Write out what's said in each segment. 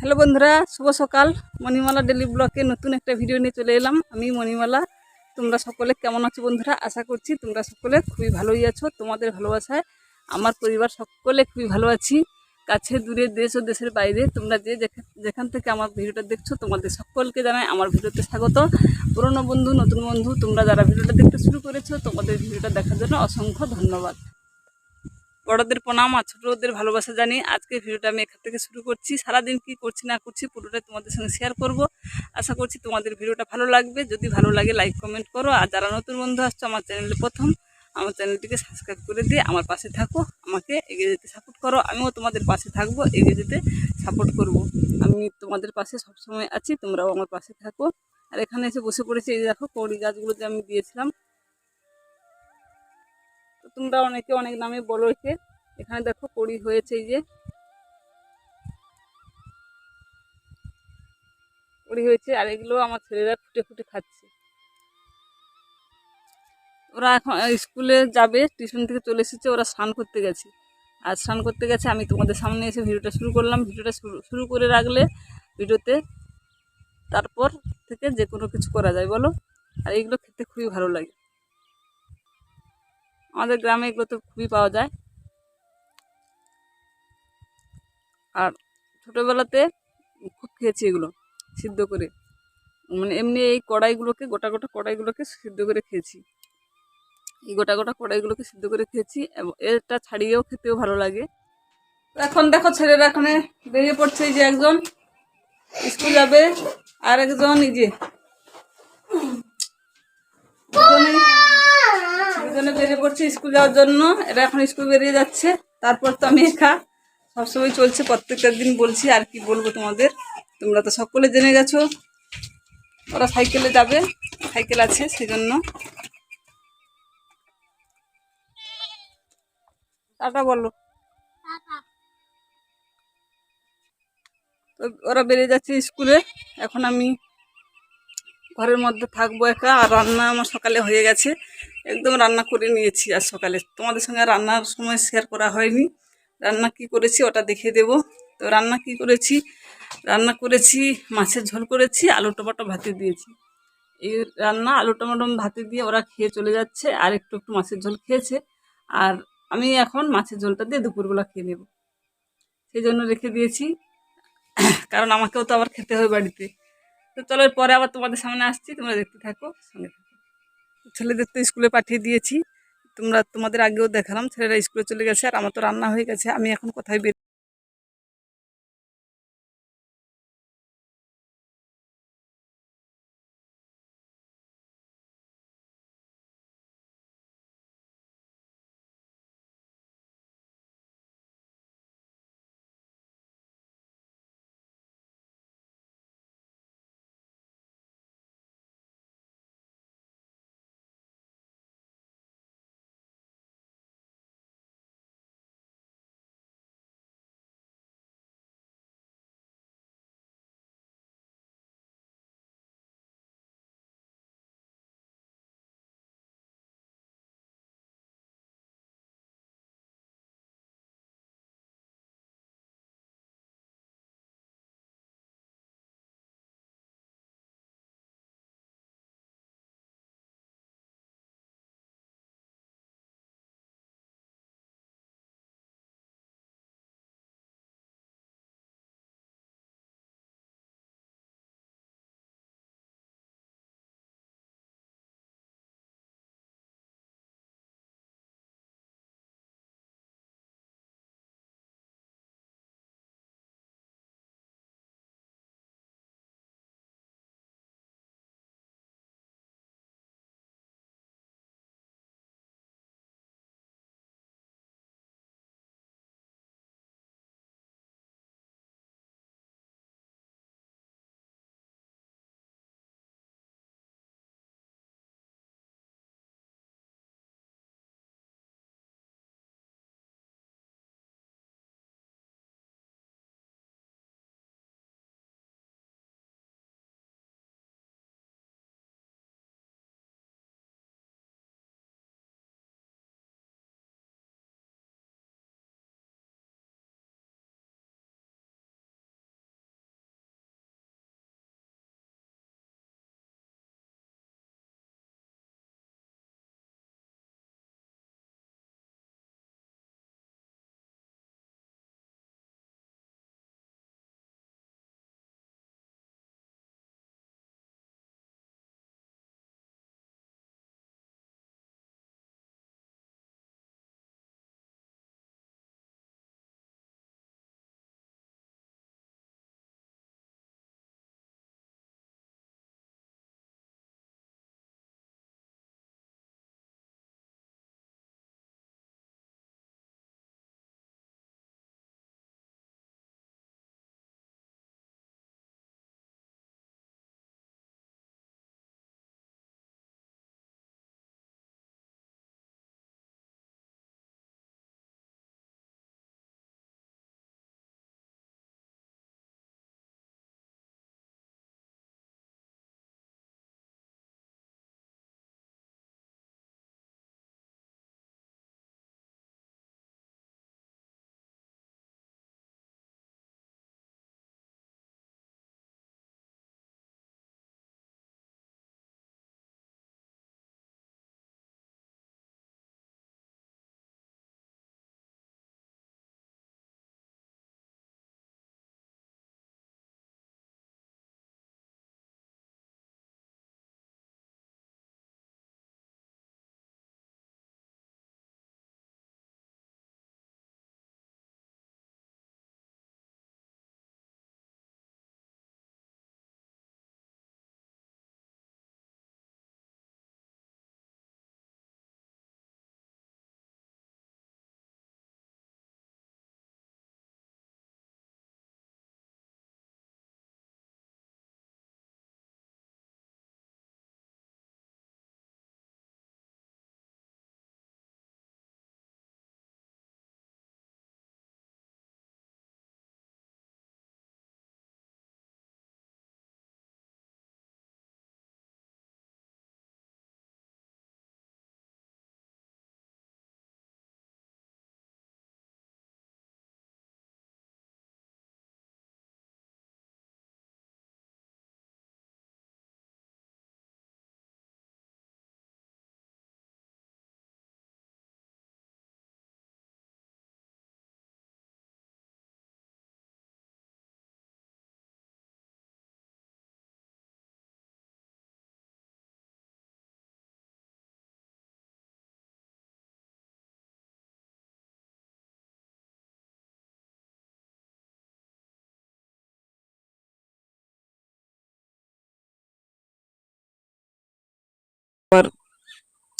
Hello বন্ধুরা, শুভ সকাল। Manimala daily ব্লকে নতুন একটা ভিডিও নিয়ে চলে এলাম। আমি মণিমালা। তোমরা সকলে কেমন আছো বন্ধুরা? আশা করছি তোমরা সকলে খুবই ভালোই আছো। তোমাদের ভালোবাসায় আমার পরিবার সকলে খুবই ভালো আছি। কাছে দূরে, দেশ ও দেশের বাইরে তোমরা যেখান থেকে আমার ভিডিওটা দেখছো, তোমাদের সকলকে জানাই আমার ভিডিওতে স্বাগত। পুরনো বন্ধু, নতুন বন্ধু, তোমরা যারা ভিডিওটা দেখতে শুরু করেছো, তোমাদের ভিডিওটা দেখার জন্য অসংখ্য ধন্যবাদ। বড়দের প্রণাম আর ছোটদের ভালোবাসা জানি আজকে ভিডিওটা আমি এখান থেকে শুরু করছি। সারাদিন কি করছি না করছি পুরোটাই তোমাদের সঙ্গে শেয়ার করব। আশা করছি তোমাদের ভিডিওটা ভালো লাগবে। যদি ভালো লাগে লাইক কমেন্ট করো, আর যারা নতুন বন্ধু আসছো আমার চ্যানেলে প্রথম, আমার চ্যানেলটিকে সাবস্ক্রাইব করে দিয়ে আমার পাশে থাকো, আমাকে এগিয়ে যেতে সাপোর্ট করো। আমিও তোমাদের পাশে থাকবো, এগিয়ে যেতে সাপোর্ট করব। আমি তোমাদের পাশে সবসময় আছি, তোমরাও আমার পাশে থাকো। আর এখানে এসে বসে পড়েছি, এই দেখো কড়ি গাছগুলো যে আমি দিয়েছিলাম, তো তোমরা অনেকে অনেক নামে বলো একে। এখানে দেখো কড়ি হয়েছে, এই যে কড়ি হয়েছে। আর এগুলো আমার ছেলেরা ফুটে ফুটে খাচ্ছে। ওরা এখন স্কুলে যাবে, টিউশন থেকে চলে এসেছে, ওরা স্নান করতে গেছে। আর স্নান করতে গেছে, আমি তোমাদের সামনে এসে ভিডিওটা শুরু করলাম। ভিডিওটা শুরু করে রাখলে ভিডিওতে তারপর থেকে যে কোনো কিছু করা যায়, বলো। আর এগুলো খেতে খুবই ভালো লাগে। আমাদের গ্রামে এগুলো তো খুবই পাওয়া যায়। আর ছোটোবেলাতে খুব খেয়েছি এগুলো সিদ্ধ করে, মানে এমনি এই কড়াইগুলোকে, গোটা গোটা কড়াইগুলোকে সিদ্ধ করে খেয়েছি। এই গোটা গোটা কড়াইগুলোকে সিদ্ধ করে খেয়েছি, এবং এটা ছাড়িয়েও খেতেও ভালো লাগে। এখন দেখো ছেলেরা এখানে বেরিয়ে পড়ছে, এই যে একজন স্কুল যাবে, আর একজন এই যে দুজনে বেরিয়ে পড়ছে স্কুল যাওয়ার জন্য। এরা এখন স্কুল বেরিয়ে যাচ্ছে, তারপর তো আমি একা। সবসময় চলছে, প্রত্যেকটা দিন বলছি, আর কি বলবো তোমাদের, তোমরা তো সকলে জেনে গেছো। ওরা সাইকেলে যাবে, সাইকেল আছে সেই জন্য। টাটা বলো। তো ওরা বেরিয়ে যাচ্ছে স্কুলে। এখন আমি ঘরের মধ্যে থাকবো একা। আর রান্না আমার সকালে হয়ে গেছে, একদম রান্না করে নিয়েছি। আর সকালে তোমাদের সঙ্গে রান্নার সময় শেয়ার করা হয়নি। রান্না কি করেছি ওটা দেখিয়ে দেবো। তো রান্না কি করেছি, রান্না করেছি মাছের ঝোল করেছি, আলু টমেটো ভাতে দিয়েছি। এই রান্না আলু টমেটো ভাতে দিয়ে ওরা খেয়ে চলে যাচ্ছে, আর একটু একটু মাছের ঝোল খেয়েছে। আর আমি এখন মাছের ঝোলটা দিয়ে দুপুরবেলা খেয়ে নেব, সেই জন্য রেখে দিয়েছি। কারণ আমাকেও তো আবার খেতে হয় বাড়িতে। তো চলো পরে আবার তোমাদের সামনে আসছি, তোমরা দেখতে থাকো, সঙ্গে থাকো। ছেলেদের তো স্কুলে পাঠিয়ে দিয়েছি, তোমাদের আগেও দেখালাম। ছেলেরা স্কুলে চলে গেছে, আর আমার তো রান্না হয়ে গেছে। আমি এখন কোথায় বের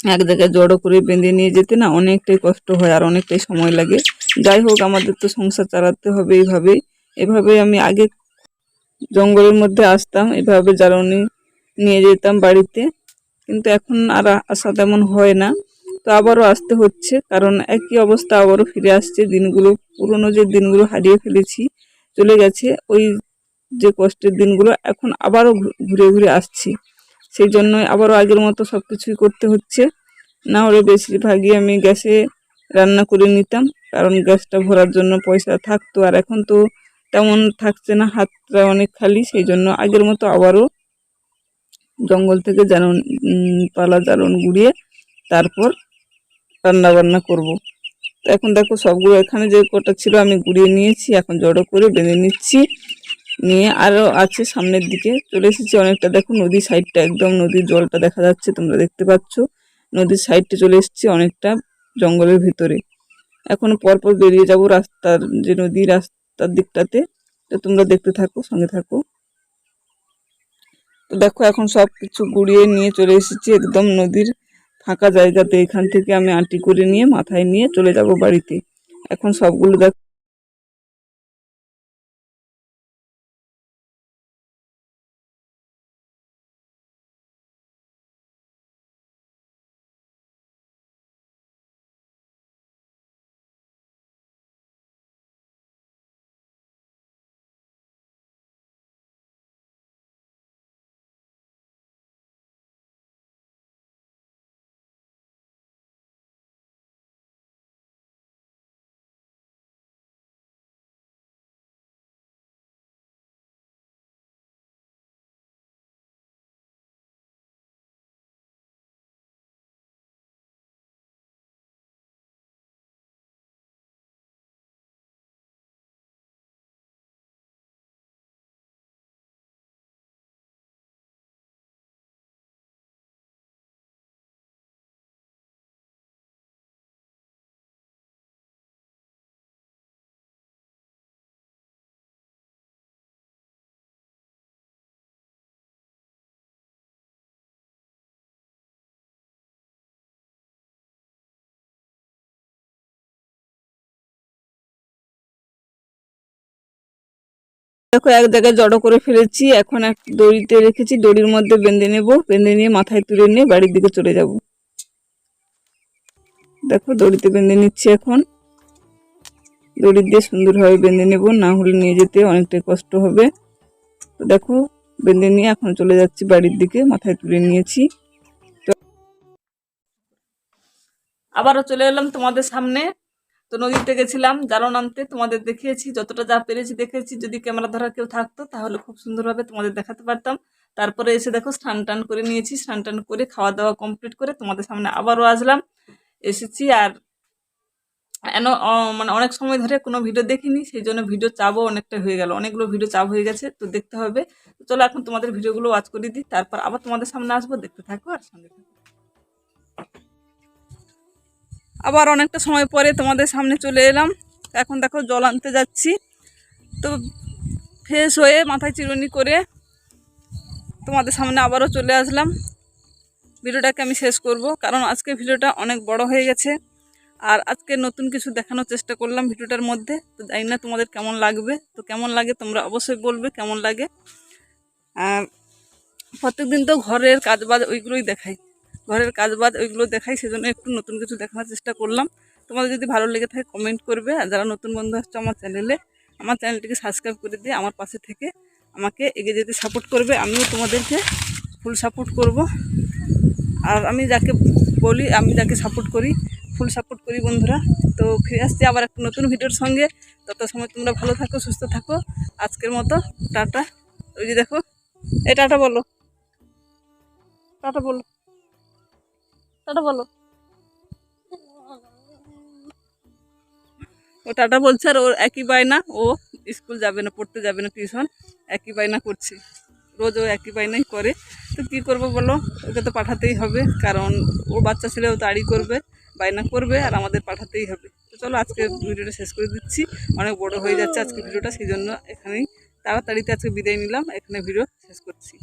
এক জায়গায় জড়ো করে বেঁধে নিয়ে যেতে না অনেকটাই কষ্ট হয় আর অনেকটাই সময় লাগে। যাই হোক, আমাদের তো সংসার চালাতে হবে এভাবে আমি আগে জঙ্গলের মধ্যে আসতাম, এভাবে জ্বালানি নিয়ে যেতাম বাড়িতে, কিন্তু এখন আর আসা তেমন হয় না। তো আবারও আসতে হচ্ছে, কারণ একই অবস্থা আবারও ফিরে আসছে। দিনগুলো, পুরনো যে দিনগুলো হারিয়ে ফেলেছি, চলে গেছে, ওই যে কষ্টের দিনগুলো এখন আবারও ঘুরে ঘুরে আসছি। সেই জন্য আবারও আগের মতো সব কিছুই করতে হচ্ছে। না হলে বেশিরভাগই আমি গ্যাসে রান্না করে নিতাম, কারণ গ্যাসটা ভরার জন্য পয়সা থাকতো, আর এখন তো তেমন থাকছে না, হাতটা অনেক খালি। সেই জন্য আগের মতো আবারও জঙ্গল থেকে পালা জ্বালন গুড়িয়ে তারপর রান্না বান্না করব। তো এখন দেখো সবগুলো এখানে যে কটা ছিল আমি গুড়িয়ে নিয়েছি, এখন জড়ো করে বেঁধে নিচ্ছি। নিয়ে আরও আছে সামনের দিকে চলে এসেছি অনেকটা। দেখো নদীর সাইডটা, একদম নদীর জলটা দেখা যাচ্ছে, তোমরা দেখতে পাচ্ছ। নদীর সাইডটা চলে এসেছি অনেকটা জঙ্গলের ভিতরে। এখন পরপর বেরিয়ে যাব রাস্তার, যে নদীর রাস্তার দিকটাতে। তো তোমরা দেখতে থাকো, সঙ্গে থাকো। তো দেখো এখন সব কিছু গুড়িয়ে নিয়ে চলে এসেছি একদম নদীর ফাঁকা জায়গাতে। এখান থেকে আমি আঁটি করে নিয়ে মাথায় নিয়ে চলে যাব বাড়িতে। এখন সবগুলো দেখো দেখো এক জায়গায় জড়ো করে ফেলেছি। এখন এক দড়িতে রেখেছি, দড়ির মধ্যে বেঁধে নেব, বেঁধে নিয়ে মাথায় তুলে নিয়ে বাড়ির দিকে চলে যাব। দেখো দড়িতে বেঁধে নিচ্ছি। এখন দড়ি দিয়ে সুন্দরভাবে বেঁধে নেব, না হলে নিয়ে যেতে অনেকটাই কষ্ট হবে। তো দেখো বেঁধে নিয়ে এখন চলে যাচ্ছি বাড়ির দিকে, মাথায় তুলে নিয়েছি। তো আবারও চলে এলাম তোমাদের সামনে। তো নদীতে গেছিলাম জালন আনতে, তোমাদের দেখিয়েছি, যতটা যা পেরেছি দেখেছি। যদি ক্যামেরা ধরার কেউ থাকতো তাহলে খুব সুন্দরভাবে তোমাদের দেখাতে পারতাম। তারপরে এসে দেখো স্নান টান করে নিয়েছি, স্নান টান করে খাওয়া দাওয়া কমপ্লিট করে তোমাদের সামনে আবারও আসলাম, এসেছি। আর মানে অনেক সময় ধরে কোনো ভিডিও দেখিনি, সেই জন্য ভিডিও চাপও অনেকটা হয়ে গেল, অনেকগুলো ভিডিও চাপ হয়ে গেছে, তো দেখতে হবে। তো চলো এখন তোমাদের ভিডিওগুলো ওয়াচ করে দিই, তারপর আবার তোমাদের সামনে আসবো, দেখতে থাকো আর সঙ্গে থাকো। আবার অনেকটা সময় পরে তোমাদের সামনে চলে এলাম। এখন দেখো জল আনতে যাচ্ছি। তো ফ্রেশ হয়ে মাথায় চিরুনি করে তোমাদের সামনে আবারও চলে আসলাম। ভিডিওটাকে আমি শেষ করব, কারণ আজকে ভিডিওটা অনেক বড় হয়ে গেছে। আর আজকে নতুন কিছু দেখানোর চেষ্টা করলাম ভিডিওটার মধ্যে। তো জানি না তোমাদের কেমন লাগবে, তো কেমন লাগে তোমরা অবশ্যই বলবে কেমন লাগে। আর প্রত্যেকদিন তো ঘরের কাজবাজ ওইগুলোই দেখাই, ওইগুলো দেখাই, সেজন্য একটু নতুন কিছু দেখানোর চেষ্টা করলাম। তোমাদের যদি ভালো লেগে থাকে কমেন্ট করবে, আর যারা নতুন বন্ধু আসছে আমার চ্যানেলটিকে সাবস্ক্রাইব করে দিয়ে আমার পাশে থেকে আমাকে এগিয়ে যেতে সাপোর্ট করবে। আমিও তোমাদেরকে ফুল সাপোর্ট করব। আর আমি যাকে সাপোর্ট করি, ফুল সাপোর্ট করি বন্ধুরা। তো ফিরে আসছি আবার একটা নতুন ভিডিওর সঙ্গে। তত সময় তোমরা ভালো থাকো, সুস্থ থাকো। আজকের মতো টাটা। ওই যে দেখো, এই টাটা বলো, টাটা বলো, টাটা বলো। ও টাটা বলছে, আর ওর একই বায়না, ও স্কুল যাবে না, পড়তে যাবে না, টিউশন একই বায়না করছে, রোজ ও একই বায়নাই করে। তো কী করবো বলো, ওকে তো পাঠাতেই হবে, কারণ ও বাচ্চা ছেলেও তাড়ি করবে, বায়না করবে, আর আমাদের পাঠাতেই হবে। তো চলো আজকে ভিডিওটা শেষ করে দিচ্ছি, অনেক বড় হয়ে যাচ্ছে আজকে ভিডিওটা, সেই জন্য এখানেই তাড়াতাড়িতে আজকে বিদায় নিলাম, এখানে ভিডিও শেষ করছি।